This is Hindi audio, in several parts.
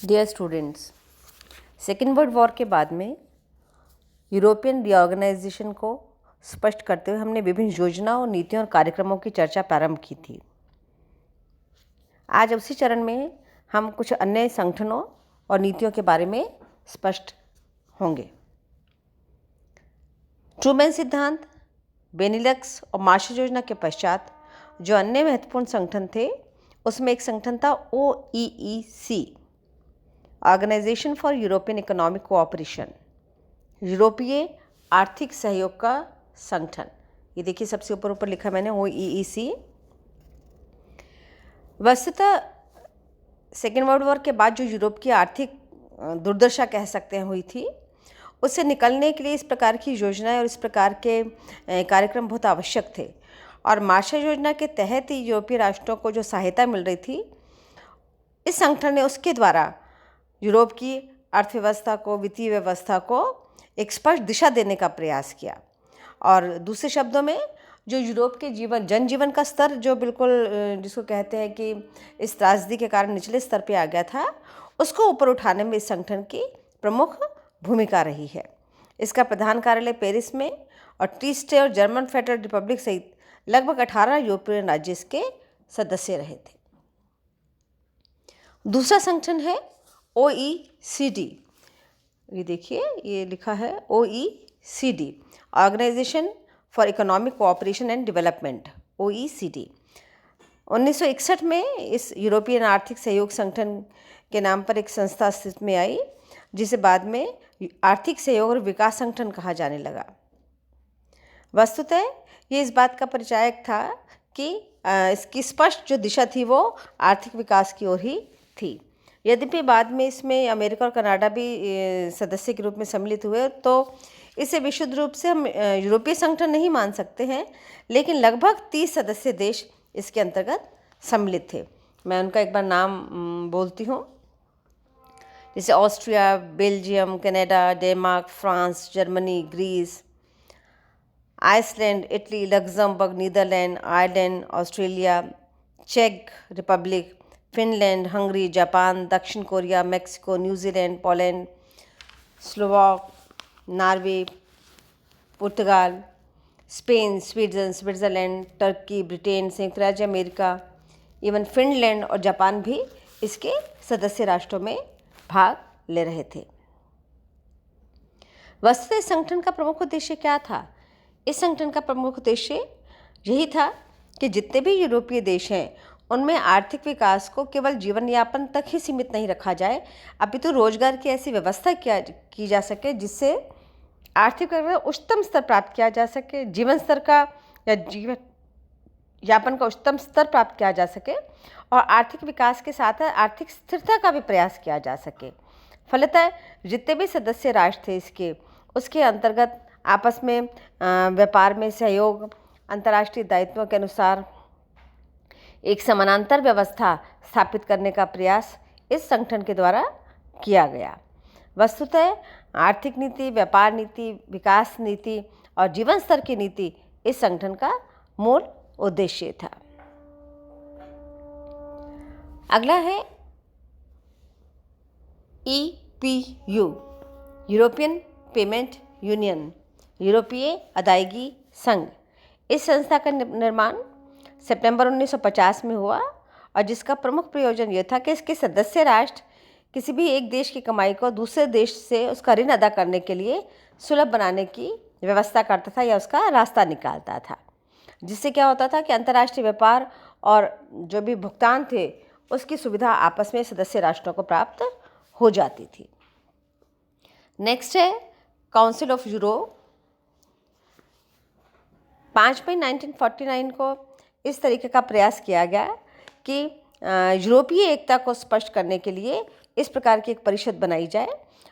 Dear students, second world war के बाद में यूरोपियन रीऑर्गेनाइजेशन को स्पष्ट करते हुए हमने विभिन्न योजनाओं, नीतियों और कार्यक्रमों की चर्चा प्रारंभ की थी। आज उसी चरण में हम कुछ अन्य संगठनों और नीतियों के बारे में स्पष्ट होंगे। ट्रूमैन सिद्धांत, बेनिलक्स और मार्शल योजना के पश्चात जो अन्य महत्वपूर्ण संगठन थे उसमें एक संगठन था OEEC, organisation for European economic cooperation, यूरोपीय आर्थिक सहयोग का संगठन। ये देखिए सबसे ऊपर लिखा मैंने OEEC। वस्तुतः सेकेंड वर्ल्ड वॉर के बाद जो यूरोप की आर्थिक दुर्दशा कह सकते हैं हुई थी, उससे निकलने के लिए इस प्रकार की योजनाएं और इस प्रकार के कार्यक्रम बहुत आवश्यक थे। और मार्शल योजना के तहत ही यूरोपीय राष्ट्रों को जो सहायता मिल रही थी, इस संगठन ने उसके द्वारा यूरोप की अर्थव्यवस्था को, वित्तीय व्यवस्था को एक स्पष्ट दिशा देने का प्रयास किया। और दूसरे शब्दों में जो यूरोप के जनजीवन का स्तर जो बिल्कुल जिसको कहते हैं कि इस त्रासदी के कारण निचले स्तर पे आ गया था, उसको ऊपर उठाने में इस संगठन की प्रमुख भूमिका रही है। इसका प्रधान कार्यालय पेरिस में और ट्रीस्टे और जर्मन फेडरल रिपब्लिक सहित लगभग 18 यूरोपियन राज्य इसके सदस्य रहे थे। दूसरा संगठन है OECD। ये देखिए, ये लिखा है OECD, organisation for economic cooperation and development, OECD। 1961 में इस यूरोपियन आर्थिक सहयोग संगठन के नाम पर एक संस्था अस्तित्व में आई, जिसे बाद में आर्थिक सहयोग और विकास संगठन कहा जाने लगा। वस्तुतः ये इस बात का परिचायक था कि इसकी स्पष्ट जो दिशा थी वो आर्थिक विकास की ओर ही थी। यद्यपि बाद में इसमें अमेरिका और कनाडा भी सदस्य के रूप में सम्मिलित हुए, तो इसे विशुद्ध रूप से हम यूरोपीय संगठन नहीं मान सकते हैं, लेकिन लगभग 30 सदस्य देश इसके अंतर्गत सम्मिलित थे। मैं उनका एक बार नाम बोलती हूँ, जैसे Austria, Belgium, Canada, Denmark, France, Germany, Greece, Iceland, Italy, Luxembourg, Netherland, Ireland, Australia, चेक रिपब्लिक, फिनलैंड, हंगरी, जापान, दक्षिण Korea, Mexico, New Zealand, Poland, Slovak, Norway, पुर्तगाल, स्पेन, स्विट्ज़रलैंड, टर्की, ब्रिटेन, संयुक्त राज्य अमेरिका, इवन फिनलैंड और जापान भी इसके सदस्य राष्ट्रों में भाग ले रहे थे। वस्तुतः इस संगठन का प्रमुख उद्देश्य क्या था? इस संगठन का प्रमुख उद्देश्य यही था कि जितने भी यूरोपीय देश हैं उनमें आर्थिक विकास को केवल जीवन यापन तक ही सीमित नहीं रखा जाए, अपितु रोजगार की ऐसी व्यवस्था की जा सके जिससे आर्थिक उच्चतम स्तर प्राप्त किया जा सके, जीवन स्तर का या जीवन यापन का उच्चतम स्तर प्राप्त किया जा सके, और आर्थिक विकास के साथ आर्थिक स्थिरता का भी प्रयास किया जा सके। फलतः जितने भी सदस्य राष्ट्र थे इसके, उसके अंतर्गत आपस में व्यापार में सहयोग, अंतर्राष्ट्रीय दायित्वों के अनुसार एक समानांतर व्यवस्था स्थापित करने का प्रयास इस संगठन के द्वारा किया गया। वस्तुतः आर्थिक नीति, व्यापार नीति, विकास नीति और जीवन स्तर की नीति इस संगठन का मूल उद्देश्य था। अगला है EPU, यूरोपियन पेमेंट यूनियन, यूरोपीय अदायगी संघ। इस संस्था का निर्माण सितंबर 1950 में हुआ और जिसका प्रमुख प्रयोजन यह था कि इसके सदस्य राष्ट्र किसी भी एक देश की कमाई को दूसरे देश से उसका ऋण अदा करने के लिए सुलभ बनाने की व्यवस्था करता था या उसका रास्ता निकालता था, जिससे क्या होता था कि अंतर्राष्ट्रीय व्यापार और जो भी भुगतान थे उसकी सुविधा आपस में सदस्य राष्ट्रों को प्राप्त हो जाती थी। नेक्स्ट है काउंसिल ऑफ यूरोप। 5 मई 1949 को इस तरीके का प्रयास किया गया कि यूरोपीय एकता को स्पष्ट करने के लिए इस प्रकार की एक परिषद बनाई जाए,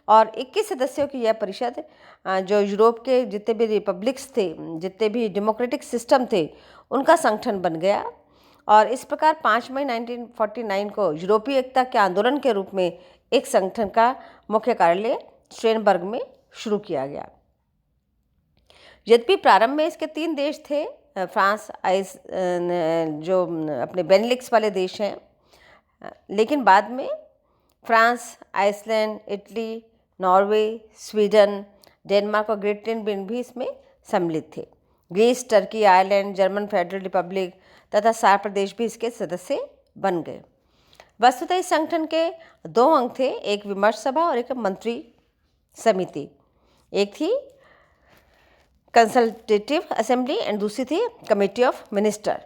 और 21 सदस्यों की यह परिषद जो यूरोप के जितने भी रिपब्लिक्स थे, जितने भी डेमोक्रेटिक सिस्टम थे, उनका संगठन बन गया। और इस प्रकार 5 मई 1949 को यूरोपीय एकता के आंदोलन के रूप में एक संगठन का मुख्य कार्यालय स्ट्रेनबर्ग में शुरू किया गया। यद्यपि प्रारंभ में इसके 3 देश थे, फ्रांस, जो अपने बेनिलिक्स वाले देश हैं, लेकिन बाद में France, Iceland, Italy, Norway, Sweden, Denmark और ग्रेट ब्रिटेन भी इसमें सम्मिलित थे। Greece, Turkey, Ireland, German Federal Republic तथा सार्क प्रदेश भी इसके सदस्य बन गए। वस्तुतः इस संगठन के दो अंग थे, एक विमर्श सभा और एक मंत्री समिति। एक थी कंसल्टेटिव असेंबली एंड दूसरी थी कमेटी ऑफ मिनिस्टर।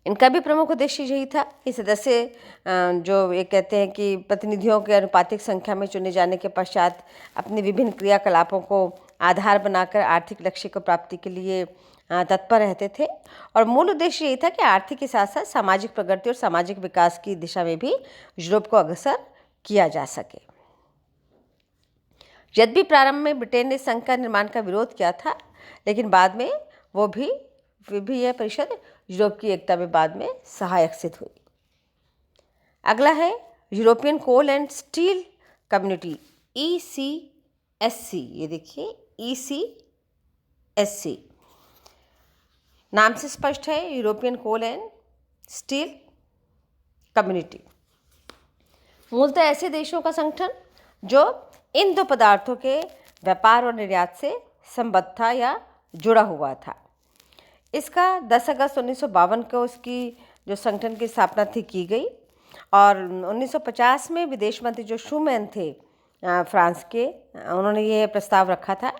इनका भी प्रमुख उद्देश्य यही था कि सदस्य जो ये कहते हैं कि प्रतिनिधियों के अनुपातिक संख्या में चुने जाने के पश्चात अपनी विभिन्न क्रियाकलापों को आधार बनाकर आर्थिक लक्ष्य को प्राप्ति के लिए तत्पर रहते थे। और मूल उद्देश्य यही था कि आर्थिक के साथ साथ सामाजिक प्रगति और सामाजिक विकास की दिशा में भी यूरोप को अग्रसर किया जा सके। यद्यपि प्रारंभ में ब्रिटेन ने संघ का निर्माण का विरोध किया था, लेकिन बाद में वो भी यह परिषद यूरोप की एकता में बाद में सहायक सिद्ध हुई। अगला है European coal and steel community, ECSC। ये देखिए ECSC नाम से स्पष्ट है, European coal and steel community. मूलतः ऐसे देशों का संगठन जो इन दो पदार्थों के व्यापार और निर्यात से संबद्ध था या जुड़ा हुआ था। इसका 10 अगस्त 1952 को इसकी जो संगठन की स्थापना थी की गई और 1950 में विदेश मंत्री जो शूमैन थे फ्रांस के, उन्होंने ये प्रस्ताव रखा था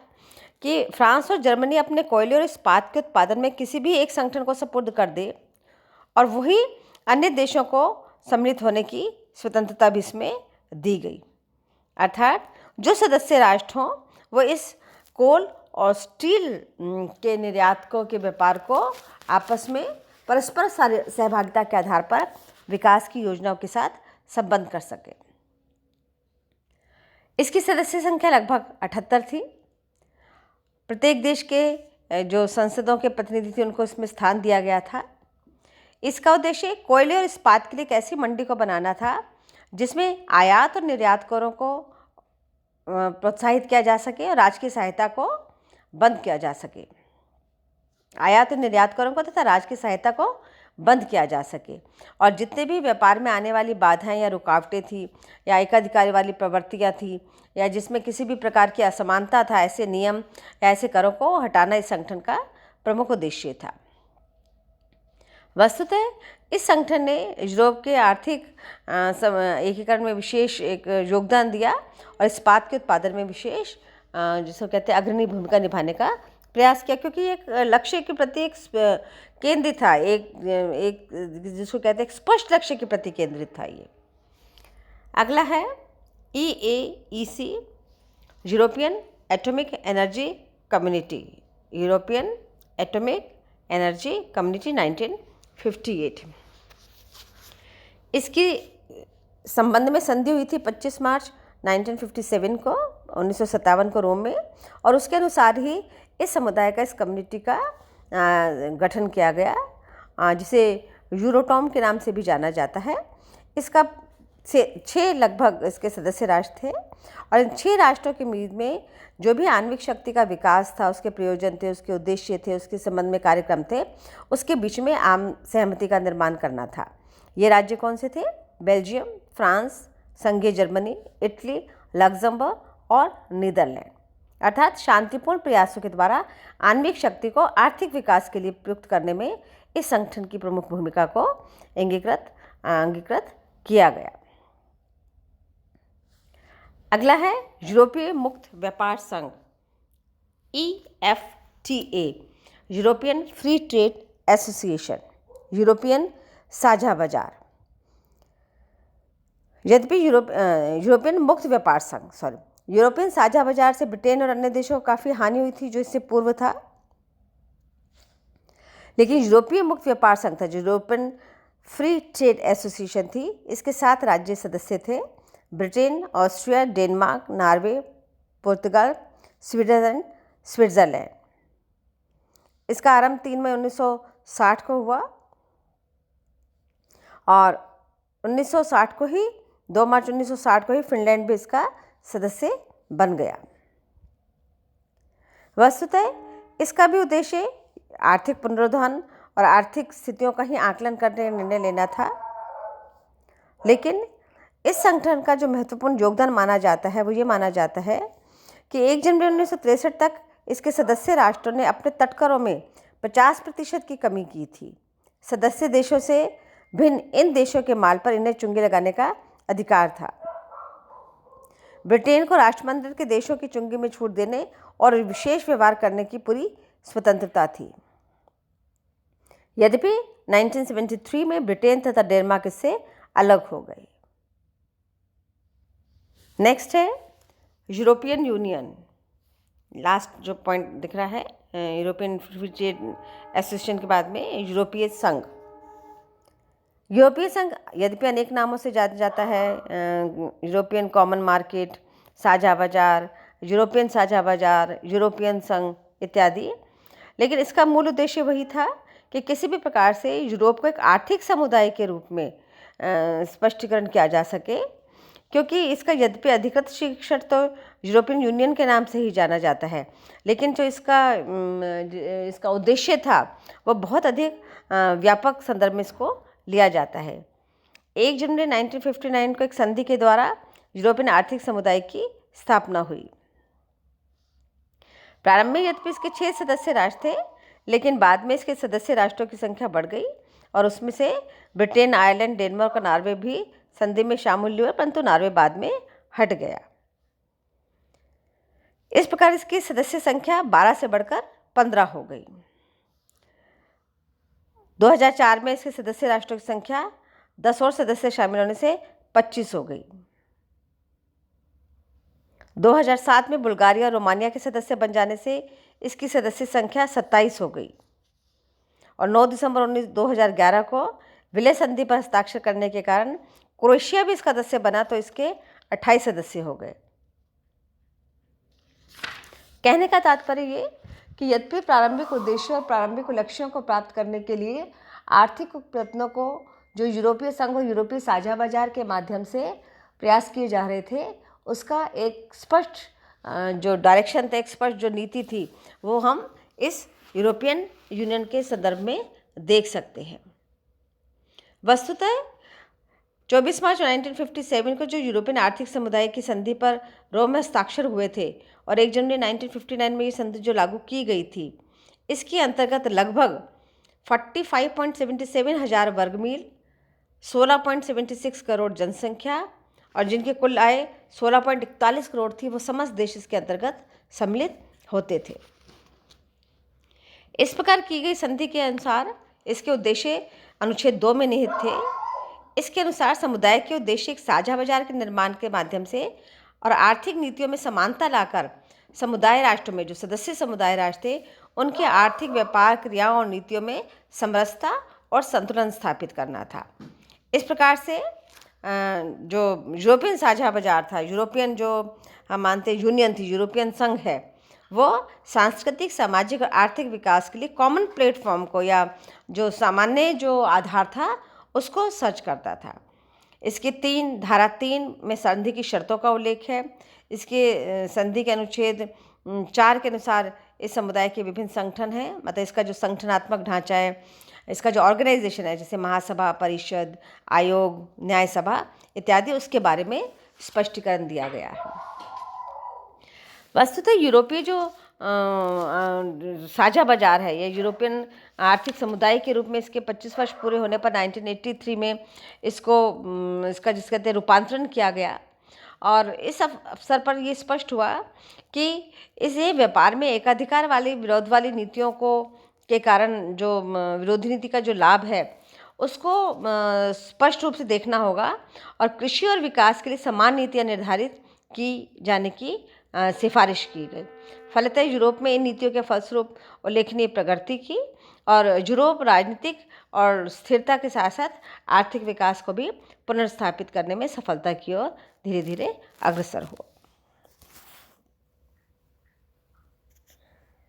कि फ्रांस और जर्मनी अपने कोयले और इस्पात के उत्पादन में किसी भी एक संगठन को सुपुर्द कर दे और वही अन्य देशों को सम्मिलित होने की स्वतंत्रता भी इसमें दी गई। अर्थात जो सदस्य राष्ट्र हों वो इस कोल और स्टील के निर्यातकों के व्यापार को आपस में परस्पर सहभागिता के आधार पर विकास की योजनाओं के साथ संबद्ध कर सके। इसकी सदस्य संख्या लगभग 78 थी। प्रत्येक देश के जो संसदों के प्रतिनिधि थे उनको इसमें स्थान दिया गया था। इसका उद्देश्य कोयले और इस्पात के लिए एक ऐसी मंडी को बनाना था जिसमें आयात और निर्यात करों को प्रोत्साहित किया जा सके और राज्य की सहायता को बंद किया जा सके। आयात और निर्यात करों को तथा राज्य की सहायता को बंद किया जा सके और जितने भी व्यापार में आने वाली बाधाएं या रुकावटें थी या एकाधिकारी वाली प्रवृत्तियाँ थी या जिसमें किसी भी प्रकार की असमानता था, ऐसे नियम या ऐसे करों को हटाना इस संगठन का प्रमुख उद्देश्य था। वस्तुतः इस संगठन ने यूरोप के आर्थिक एकीकरण में विशेष एक योगदान दिया और इस्पात के उत्पादन में विशेष जिसको कहते हैं अग्रणी भूमिका निभाने का प्रयास किया, क्योंकि एक लक्ष्य के प्रति एक केंद्रित था, एक जिसको कहते हैं स्पष्ट लक्ष्य के प्रति केंद्रित था ये। अगला है EAEC, European atomic energy community, European atomic energy community 1958। इसकी संबंध में संधि हुई थी 25 मार्च 1957 को 1957 को रोम में और उसके अनुसार ही इस समुदाय का, इस कम्युनिटी का गठन किया गया जिसे यूरोटॉम के नाम से भी जाना जाता है। इसका 6 लगभग इसके सदस्य राष्ट्र थे और इन 6 राष्ट्रों के बीच में जो भी आणविक शक्ति का विकास था, उसके प्रयोजन थे, उसके उद्देश्य थे, उसके संबंध में कार्यक्रम थे, उसके बीच में आम सहमति का निर्माण करना था। ये राज्य कौन से थे? बेल्जियम, फ्रांस, संघीय जर्मनी, इटली, लग्जमबर्ग और नीदरलैंड। अर्थात शांतिपूर्ण प्रयासों के द्वारा आणविक शक्ति को आर्थिक विकास के लिए प्रयुक्त करने में इस संगठन की प्रमुख भूमिका को अंगीकृत किया गया। अगला है यूरोपीय मुक्त व्यापार संघ, EFTA, European free trade association, European साझा बाजार। यद्यपि यूरोपियन मुक्त व्यापार संघ यूरोपियन साझा बाजार से ब्रिटेन और अन्य देशों को काफ़ी हानि हुई थी जो इससे पूर्व था, लेकिन यूरोपीय मुक्त व्यापार संघ था, जो यूरोपियन फ्री ट्रेड एसोसिएशन थी, इसके 7 राज्य सदस्य थे: ब्रिटेन, ऑस्ट्रिया, डेनमार्क, नॉर्वे, पुर्तगाल, स्वीडन, स्विट्ज़रलैंड। इसका आरंभ 3 मई 1960 को हुआ और 1960 को ही 2 मार्च 1960 को ही फिनलैंड भी इसका सदस्य बन गया। वस्तुतः इसका भी उद्देश्य आर्थिक पुनरुत्थान और आर्थिक स्थितियों का ही आकलन करने निर्णय लेना था, लेकिन इस संगठन का जो महत्वपूर्ण योगदान माना जाता है वो ये माना जाता है कि 1 जनवरी 1963 तक इसके सदस्य राष्ट्रों ने अपने तटकरों में 50% की कमी की थी। सदस्य देशों से भिन्न इन देशों के माल पर इन्हें चुंगी लगाने का अधिकार था। ब्रिटेन को राष्ट्रमंडल के देशों की चुंगी में छूट देने और विशेष व्यवहार करने की पूरी स्वतंत्रता थी। यद्यपि 1973 में ब्रिटेन तथा डेनमार्क इससे अलग हो गए। नेक्स्ट है यूरोपियन यूनियन। लास्ट जो पॉइंट दिख रहा है यूरोपियन फ्री ट्रेड एसोसिएशन के बाद में यूरोपीय संघ। यूरोपीय संघ यद्यपि अनेक नामों से जाना जाता है, यूरोपियन कॉमन मार्केट, साझा बाजार, यूरोपियन साझा बाजार, यूरोपियन संघ इत्यादि, लेकिन इसका मूल उद्देश्य वही था कि किसी भी प्रकार से यूरोप को एक आर्थिक समुदाय के रूप में स्पष्टीकरण किया जा सके, क्योंकि इसका यद्यपि अधिकृत शिक्षण तो यूरोपियन यूनियन के नाम से ही जाना जाता है, लेकिन जो इसका उद्देश्य था वो बहुत अधिक व्यापक संदर्भ में इसको लिया जाता है। 1 जनवरी 1959 को एक संधि के द्वारा यूरोपियन आर्थिक समुदाय की स्थापना हुई। प्रारंभ में यद्यपि इसके 6 सदस्य राष्ट्र थे, लेकिन बाद में इसके सदस्य राष्ट्रों की संख्या बढ़ गई और उसमें से ब्रिटेन, आयरलैंड, डेनमार्क और नॉर्वे भी संधि में शामिल हुए, परंतु नॉर्वे बाद में हट गया। इस प्रकार इसकी सदस्य संख्या 12 से बढ़कर 15 हो गई। 2004 में इसके सदस्य राष्ट्रों की संख्या 10 और सदस्य शामिल होने से 25 हो गई। 2007 में बुल्गारिया और रोमानिया के सदस्य बन जाने से इसकी सदस्य संख्या 27 हो गई और 9 दिसंबर 2011 को विलय संधि पर हस्ताक्षर करने के कारण क्रोएशिया भी इसका सदस्य बना, तो इसके 28 सदस्य हो गए। कहने का तात्पर्य ये कि यद्यपि प्रारंभिक उद्देश्यों और प्रारंभिक लक्ष्यों को प्राप्त करने के लिए आर्थिक प्रयत्नों को जो यूरोपीय संघ और यूरोपीय साझा बाजार के माध्यम से प्रयास किए जा रहे थे, उसका एक स्पष्ट जो डायरेक्शन था, एक स्पष्ट जो नीति थी, वो हम इस यूरोपियन यूनियन के संदर्भ में देख सकते हैं। वस्तुतः 24 मार्च 1957 को जो यूरोपियन आर्थिक समुदाय की संधि पर रोम में हस्ताक्षर हुए थे और 1 जनवरी 1959 में ये संधि जो लागू की गई थी, इसके अंतर्गत लगभग 45.77 हजार वर्ग मील, 16.76 करोड़ जनसंख्या और जिनकी कुल आय 16.41 करोड़ थी, वो समस्त देश इसके अंतर्गत सम्मिलित होते थे। इस प्रकार की गई संधि के अनुसार इसके उद्देश्य अनुच्छेद 2 में निहित थे। इसके अनुसार समुदाय के उद्देश्य एक साझा बाजार के निर्माण के माध्यम से और आर्थिक नीतियों में समानता लाकर समुदाय राष्ट्रों में जो सदस्य समुदाय राष्ट्र थे, उनके आर्थिक व्यापार क्रियाओं और नीतियों में समरसता और संतुलन स्थापित करना था। इस प्रकार से जो यूरोपियन साझा बाजार था, यूरोपियन जो हम मानते यूनियन थी, यूरोपियन संघ है, वो सांस्कृतिक, सामाजिक और आर्थिक विकास के लिए कॉमन प्लेटफॉर्म को या जो सामान्य जो आधार था उसको सर्च करता था। इसके धारा 3 में संधि की शर्तों का उल्लेख है। इसके संधि के अनुच्छेद 4 के अनुसार इस समुदाय के विभिन्न संगठन हैं, मतलब इसका जो संगठनात्मक ढांचा है, इसका जो ऑर्गेनाइजेशन है, जैसे महासभा, परिषद, आयोग, न्याय सभा इत्यादि, उसके बारे में स्पष्टीकरण दिया गया है। वस्तुतः यूरोपीय जो साझा बाजार है, या यूरोपियन आर्थिक समुदाय के रूप में इसके 25 वर्ष पूरे होने पर 1983 में इसका जिस कहते हैं रूपांतरण किया गया और इस अवसर पर ये स्पष्ट हुआ कि इसे व्यापार में एकाधिकार वाली विरोध वाली नीतियों के कारण जो विरोधी नीति का जो लाभ है उसको स्पष्ट रूप से देखना होगा और कृषि और विकास के लिए समान नीतियाँ निर्धारित की जाने की सिफारिश की गई। फलतः यूरोप में इन नीतियों के फलस्वरूप उल्लेखनीय प्रगति की और यूरोप राजनीतिक और स्थिरता के साथ साथ आर्थिक विकास को भी पुनर्स्थापित करने में सफलता की ओर धीरे धीरे अग्रसर हुआ।